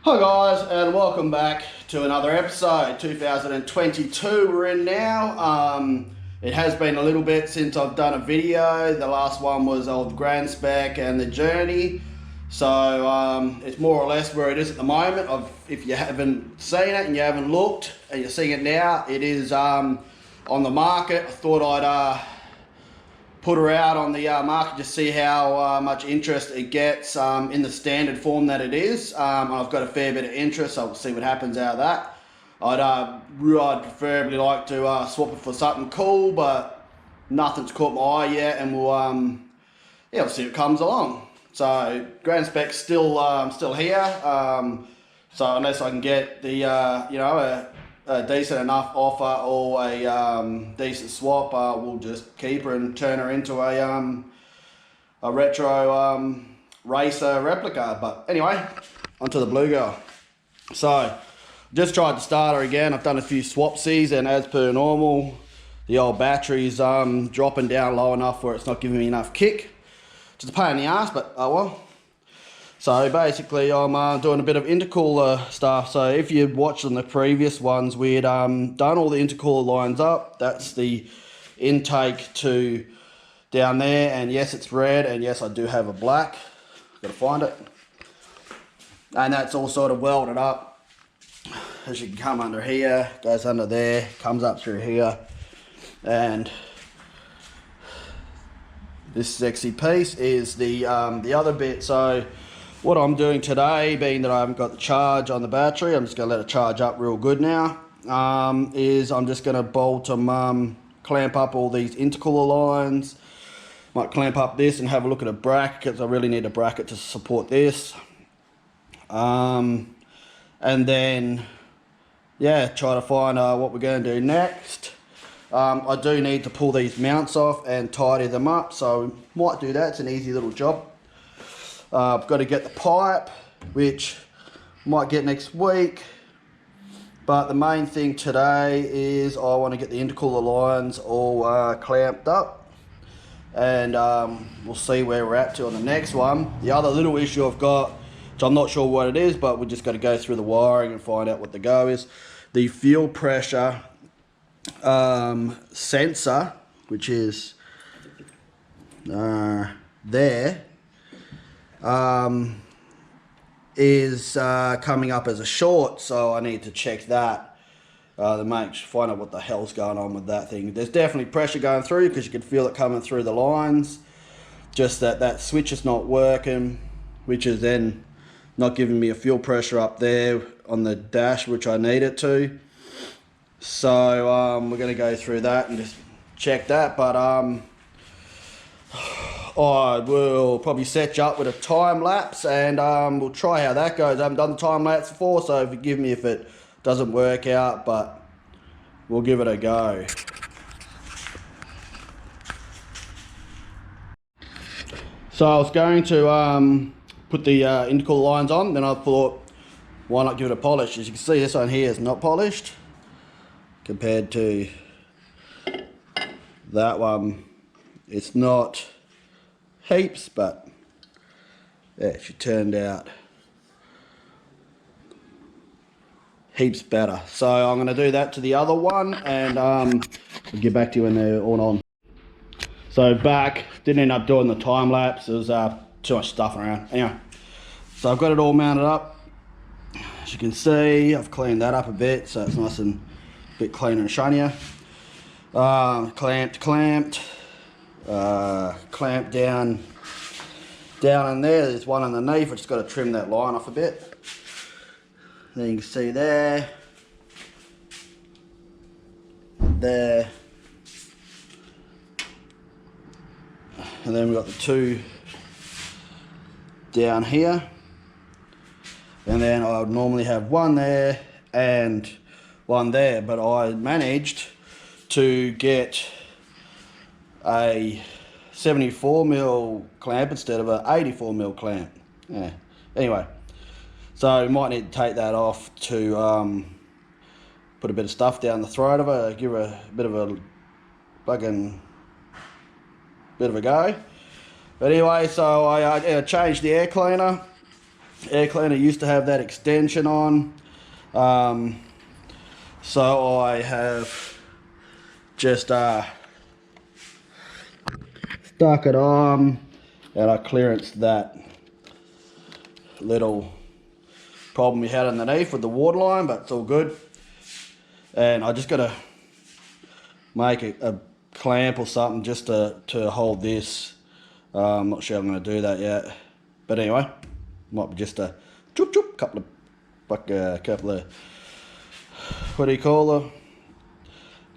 Hi guys, and welcome back to another episode. 2022 we're in now. It has been a little bit since I've done a video. The last one was of Grand Spec and the journey. So it's more or less where it is at the moment. If you haven't seen it and you haven't looked and you're seeing it now, it is on the market. I thought I'd put her out on the market to see how much interest it gets in the standard form that it is. I've got a fair bit of interest, so we'll see what happens out of that. I'd preferably like to swap it for something cool, but nothing's caught my eye yet, and we'll see what comes along. So Grand Spec's still here. So unless I can get the a decent enough offer or a decent swap, we'll just keep her and turn her into a retro racer replica. But anyway, onto the Blue Girl. So just tried to start her again. I've done a few swapsies, and as per normal, the old battery's dropping down low enough where it's not giving me enough kick. Just a pain in the ass, but oh well. So basically I'm doing a bit of intercooler stuff. So if you watched on the previous ones, we had done all the intercooler lines up. That's the intake to down there, and yes, it's red, and yes, I do have a black. Gotta find it. And that's all sort of welded up. As you can come under here, goes under there, comes up through here, and this sexy piece is the other bit. So what I'm doing today, being that I haven't got the charge on the battery, I'm just going to let it charge up real good now, is I'm just going to bolt them, clamp up all these intercooler lines. Might clamp up this and have a look at a bracket, because I really need a bracket to support this. And then, yeah, try to find what we're going to do next. I do need to pull these mounts off and tidy them up, so might do that. It's an easy little job. I've got to get the pipe, which might get next week, but the main thing today is I want to get the intercooler lines all clamped up, and we'll see where we're at to on the next one. The other little issue I've got, which I'm not sure what it is, but we just got to go through the wiring and find out what the go is. The fuel pressure sensor, which is there, is coming up as a short, so I need to check that to find out what the hell's going on with that thing. There's definitely pressure going through, because you can feel it coming through the lines, just that switch is not working, which is then not giving me a fuel pressure up there on the dash, which I need it to. So we're going to go through that and just check that, but I will probably set you up with a time lapse, and we'll try how that goes. I haven't done the time lapse before, so forgive me if it doesn't work out, but we'll give it a go. So I was going to put the intercooler lines on, then I thought, why not give it a polish? As you can see, this one here is not polished compared to that one. It's not heaps, but yeah, she turned out heaps better. So I'm going to do that to the other one, and I'll get back to you when they're all on. So back, didn't end up doing the time lapse. There was too much stuff around. Anyway, so I've got it all mounted up. As you can see, I've cleaned that up a bit, so it's nice and a bit cleaner and shinier. Clamped down in there. There's one underneath. I just got to trim that line off a bit. Then you can see there, and then we've got the two down here, and then I would normally have one there and one there, but I managed to get a 74mm clamp instead of an 84mm clamp. Yeah. Anyway, so you might need to take that off to put a bit of stuff down the throat of her, give her a bit of a go. But anyway, so I changed the air cleaner. air cleaner used to have that extension on. So I have just stuck it on, and I clearanced that little problem we had underneath with the water line, but it's all good. And I just got to make a clamp or something just to hold this. I'm not sure I'm going to do that yet, but anyway, might be just a couple of what do you call them,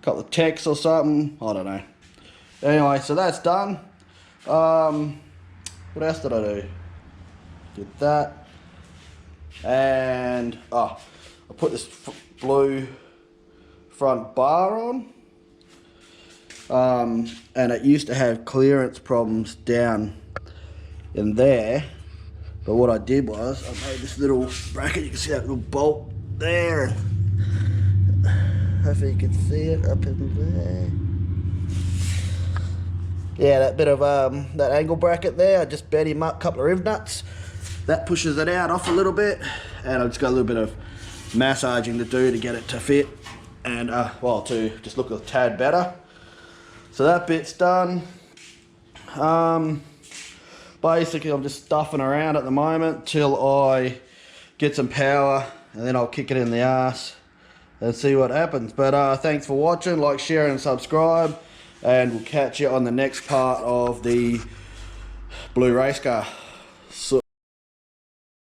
couple of tacks or something, I don't know. Anyway, so that's done. What else did I do? Did that, and I put this blue front bar on, and it used to have clearance problems down in there, but what I did was I made this little bracket. You can see that little bolt there, hopefully you can see it up in there. Yeah, that bit of that angle bracket there, I just bent him up a couple of riv nuts. That pushes it out off a little bit, and I've just got a little bit of massaging to do to get it to fit, and well, to just look a tad better. So that bit's done. Basically I'm just stuffing around at the moment till I get some power, and then I'll kick it in the ass and see what happens. But thanks for watching, like, share and subscribe, and we'll catch you on the next part of the blue race car. So